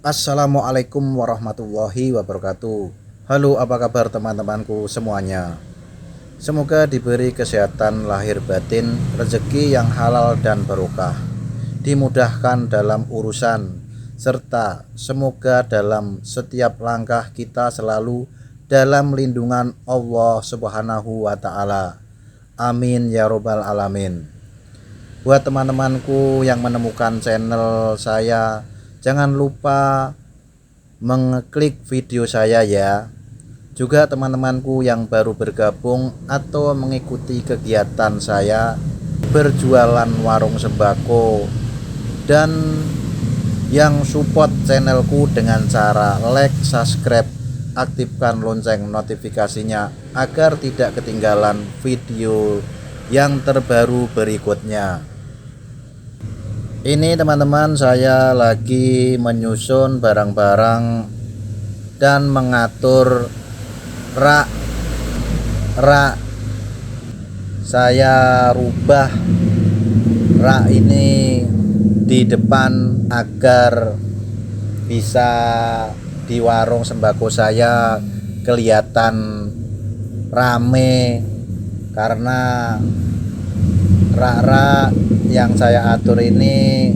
Assalamualaikum warahmatullahi wabarakatuh. Halo, apa kabar teman-temanku semuanya? Semoga diberi kesehatan lahir batin, rezeki yang halal dan barokah, dimudahkan dalam urusan, serta semoga dalam setiap langkah kita selalu dalam lindungan Allah Subhanahu wa Ta'ala. Amin ya Robbal 'Alamin. Buat teman-temanku yang menemukan channel saya, jangan lupa mengklik video saya ya. Juga teman-temanku yang baru bergabung atau mengikuti kegiatan saya berjualan warung sembako dan yang support channelku dengan cara like, subscribe, aktifkan lonceng notifikasinya agar tidak ketinggalan video yang terbaru berikutnya. Ini teman-teman, saya lagi menyusun barang-barang dan mengatur rak. Saya rubah rak ini di depan agar bisa di warung sembako saya kelihatan rame, karena rak-rak yang saya atur ini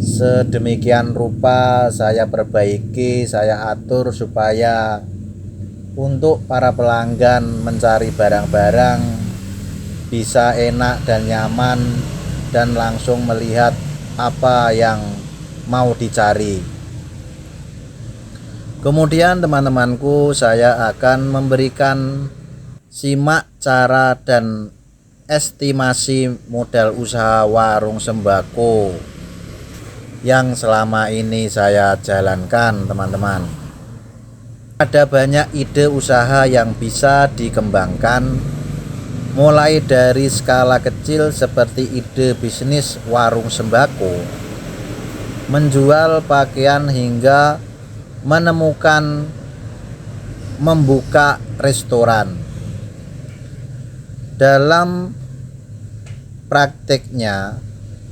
sedemikian rupa saya perbaiki, saya atur supaya untuk para pelanggan mencari barang-barang bisa enak dan nyaman dan langsung melihat apa yang mau dicari. Kemudian teman-temanku, saya akan memberikan simak cara dan estimasi modal usaha warung sembako yang selama ini saya jalankan teman-teman. Ada banyak ide usaha yang bisa dikembangkan, mulai dari skala kecil seperti ide bisnis warung sembako, menjual pakaian, hingga menemukan membuka restoran. Dalam prakteknya,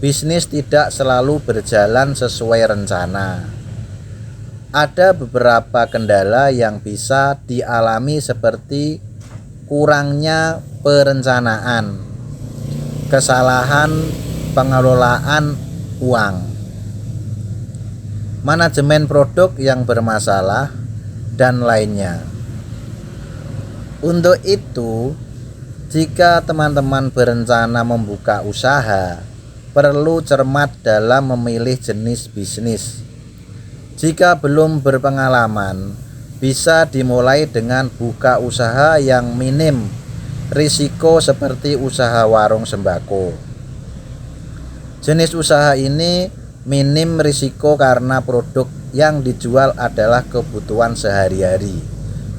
bisnis tidak selalu berjalan sesuai rencana. Ada beberapa kendala yang bisa dialami seperti kurangnya perencanaan, kesalahan pengelolaan uang, manajemen produk yang bermasalah, dan lainnya. Untuk itu, jika teman-teman berencana membuka usaha, perlu cermat dalam memilih jenis bisnis. Jika belum berpengalaman, bisa dimulai dengan buka usaha yang minim risiko seperti usaha warung sembako. Jenis usaha ini minim risiko karena produk yang dijual adalah kebutuhan sehari-hari.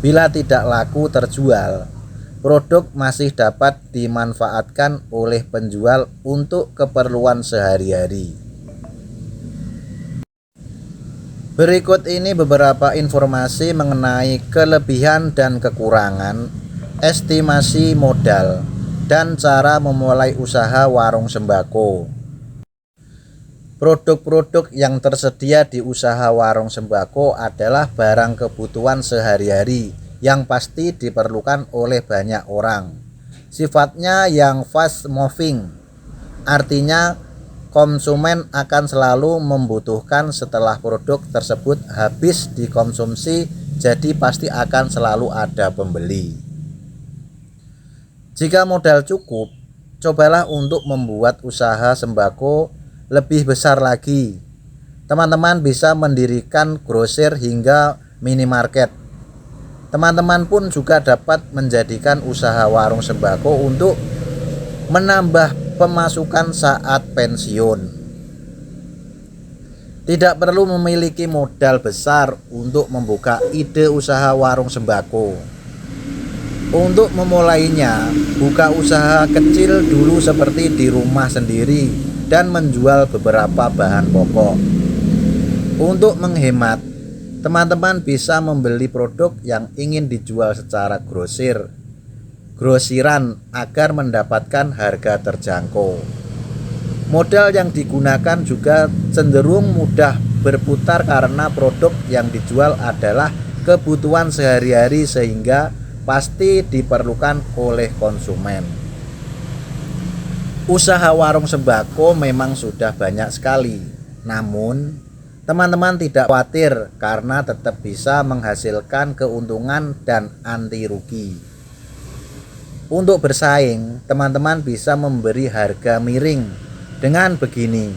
Bila tidak laku terjual, produk masih dapat dimanfaatkan oleh penjual untuk keperluan sehari-hari. Berikut ini beberapa informasi mengenai kelebihan dan kekurangan, estimasi modal, dan cara memulai usaha warung sembako. Produk-produk yang tersedia di usaha warung sembako adalah barang kebutuhan sehari-hari yang pasti diperlukan oleh banyak orang. Sifatnya yang fast moving, artinya konsumen akan selalu membutuhkan setelah produk tersebut habis dikonsumsi, jadi pasti akan selalu ada pembeli. Jika modal cukup, cobalah untuk membuat usaha sembako lebih besar lagi. Teman-teman bisa mendirikan grosir hingga minimarket. Teman-teman pun juga dapat menjadikan usaha warung sembako untuk menambah pemasukan saat pensiun. Tidak perlu memiliki modal besar untuk membuka ide usaha warung sembako. Untuk memulainya, buka usaha kecil dulu seperti di rumah sendiri dan menjual beberapa bahan pokok. Untuk menghemat, teman-teman bisa membeli produk yang ingin dijual secara grosiran agar mendapatkan harga terjangkau. Modal yang digunakan juga cenderung mudah berputar karena produk yang dijual adalah kebutuhan sehari-hari sehingga pasti diperlukan oleh konsumen. Usaha warung sembako memang sudah banyak sekali, namun teman-teman tidak khawatir karena tetap bisa menghasilkan keuntungan dan anti rugi. Untuk bersaing, teman-teman bisa memberi harga miring. Dengan begini,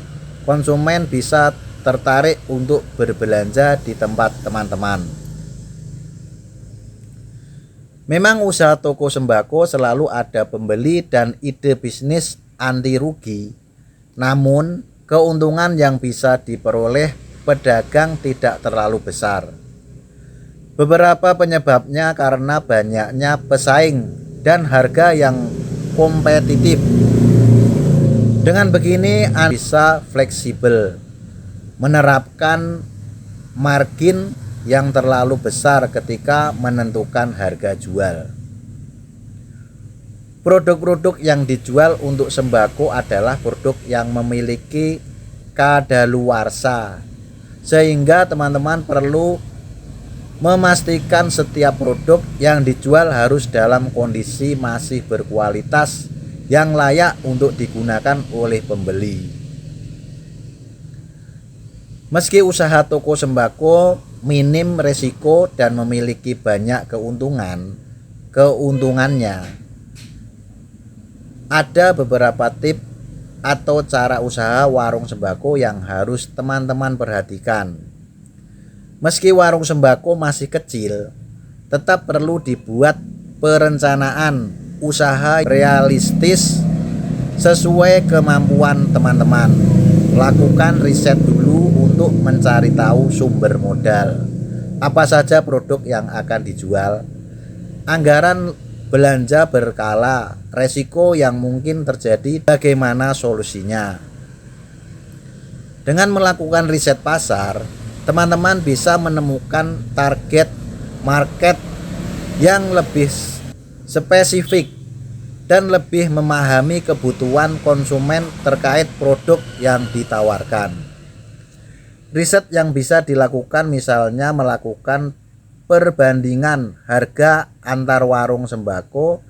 konsumen bisa tertarik untuk berbelanja di tempat teman-teman. Memang usaha toko sembako selalu ada pembeli dan ide bisnis anti rugi. Namun, keuntungan yang bisa diperoleh pedagang tidak terlalu besar. Beberapa penyebabnya karena banyaknya pesaing dan harga yang kompetitif. Dengan begini Anda bisa fleksibel, menerapkan margin yang terlalu besar ketika menentukan harga jual. Produk-produk yang dijual untuk sembako adalah produk yang memiliki kadaluarsa, sehingga teman-teman perlu memastikan setiap produk yang dijual harus dalam kondisi masih berkualitas yang layak untuk digunakan oleh pembeli. Meski usaha toko sembako minim resiko dan memiliki banyak keuntungannya, ada beberapa tips atau cara usaha warung sembako yang harus teman-teman perhatikan. Meski warung sembako masih kecil, tetap perlu dibuat perencanaan usaha realistis sesuai kemampuan teman-teman. Lakukan riset dulu untuk mencari tahu sumber modal, apa saja produk yang akan dijual, anggaran belanja berkala, resiko yang mungkin terjadi, bagaimana solusinya. Dengan melakukan riset pasar, teman-teman bisa menemukan target market yang lebih spesifik dan lebih memahami kebutuhan konsumen terkait produk yang ditawarkan. Riset yang bisa dilakukan misalnya melakukan perbandingan harga antar warung sembako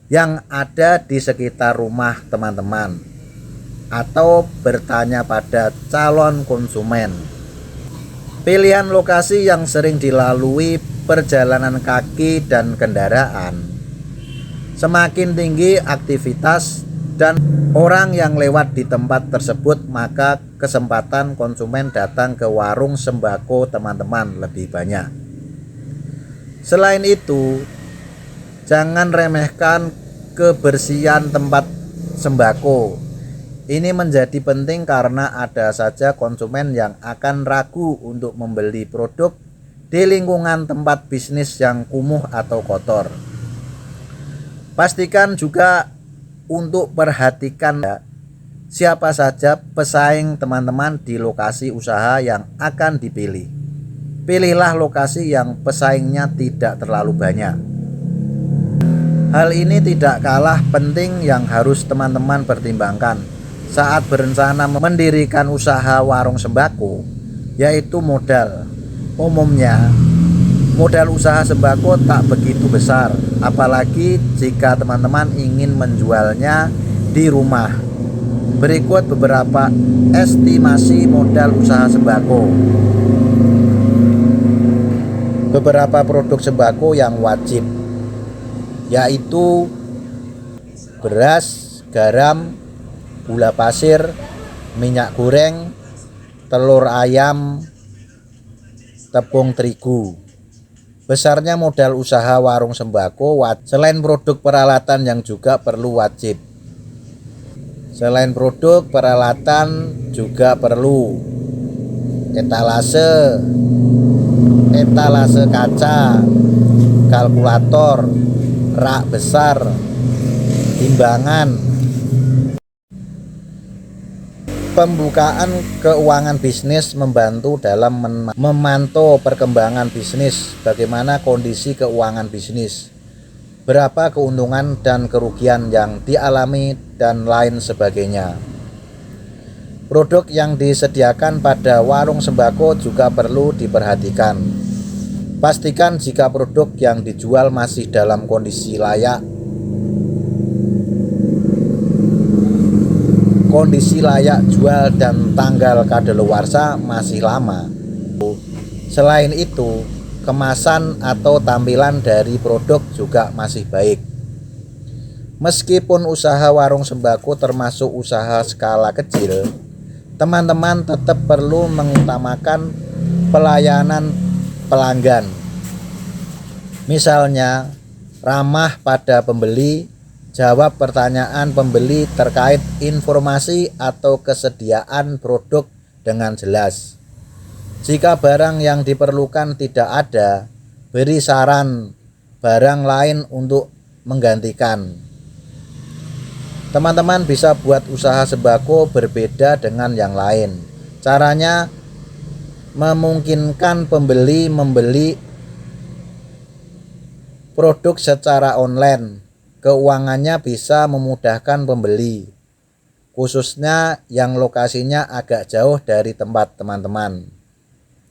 yang ada di sekitar rumah teman-teman, atau bertanya pada calon konsumen. Pilihan lokasi yang sering dilalui perjalanan kaki dan kendaraan. Semakin tinggi aktivitas dan orang yang lewat di tempat tersebut, maka kesempatan konsumen datang ke warung sembako teman-teman lebih banyak. Selain itu, jangan remehkan kebersihan tempat sembako. Ini menjadi penting karena ada saja konsumen yang akan ragu untuk membeli produk di lingkungan tempat bisnis yang kumuh atau kotor. Pastikan juga untuk perhatikan siapa saja pesaing teman-teman di lokasi usaha yang akan dipilih. Pilihlah lokasi yang pesaingnya tidak terlalu banyak. Hal ini tidak kalah penting yang harus teman-teman pertimbangkan saat berencana mendirikan usaha warung sembako, yaitu modal. Umumnya, modal usaha sembako tak begitu besar, apalagi jika teman-teman ingin menjualnya di rumah. Berikut beberapa estimasi modal usaha sembako. Beberapa produk sembako yang wajib, yaitu beras, garam, gula pasir, minyak goreng, telur ayam, tepung terigu. Besarnya modal usaha warung sembako selain produk peralatan yang juga perlu wajib. Selain produk peralatan juga perlu etalase kaca, kalkulator, rak besar, timbangan. Pembukaan keuangan bisnis membantu dalam memantau perkembangan bisnis, bagaimana kondisi keuangan bisnis, berapa keuntungan dan kerugian yang dialami, dan lain sebagainya. Produk yang disediakan pada warung sembako juga perlu diperhatikan. Pastikan jika produk yang dijual masih dalam kondisi layak jual dan tanggal kadaluarsa masih lama. Selain itu, kemasan atau tampilan dari produk juga masih baik. Meskipun usaha warung sembako termasuk usaha skala kecil, teman-teman tetap perlu mengutamakan pelayanan pelanggan. Misalnya, ramah pada pembeli, jawab pertanyaan pembeli terkait informasi atau kesediaan produk dengan jelas. Jika barang yang diperlukan tidak ada, beri saran barang lain untuk menggantikan. Teman-teman bisa buat usaha sembako berbeda dengan yang lain. Caranya memungkinkan pembeli membeli produk secara online. Keuangannya bisa memudahkan pembeli, khususnya yang lokasinya agak jauh dari tempat teman-teman.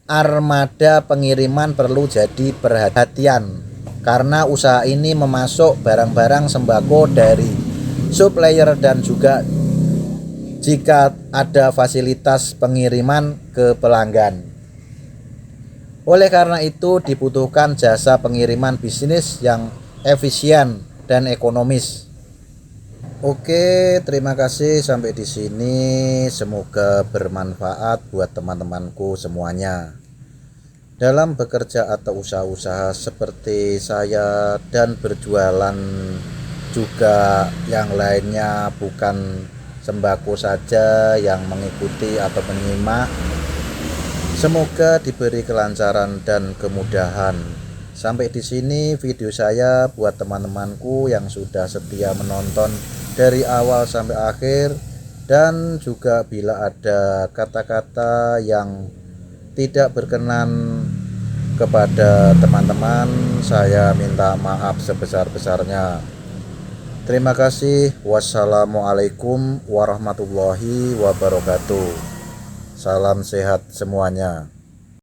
Armada pengiriman perlu jadi perhatian karena usaha ini memasuk barang-barang sembako dari supplier dan juga jika ada fasilitas pengiriman ke pelanggan. Oleh karena itu dibutuhkan jasa pengiriman bisnis yang efisien dan ekonomis. Oke, terima kasih sampai di sini. Semoga bermanfaat buat teman-temanku semuanya. Dalam bekerja atau usaha-usaha seperti saya dan berjualan juga yang lainnya, bukan sembako saja yang mengikuti atau menyimak, semoga diberi kelancaran dan kemudahan. Sampai di sini video saya buat teman-temanku yang sudah setia menonton dari awal sampai akhir, dan juga bila ada kata-kata yang tidak berkenan kepada teman-teman, saya minta maaf sebesar-besarnya. Terima kasih. Wassalamualaikum warahmatullahi wabarakatuh. Salam sehat semuanya.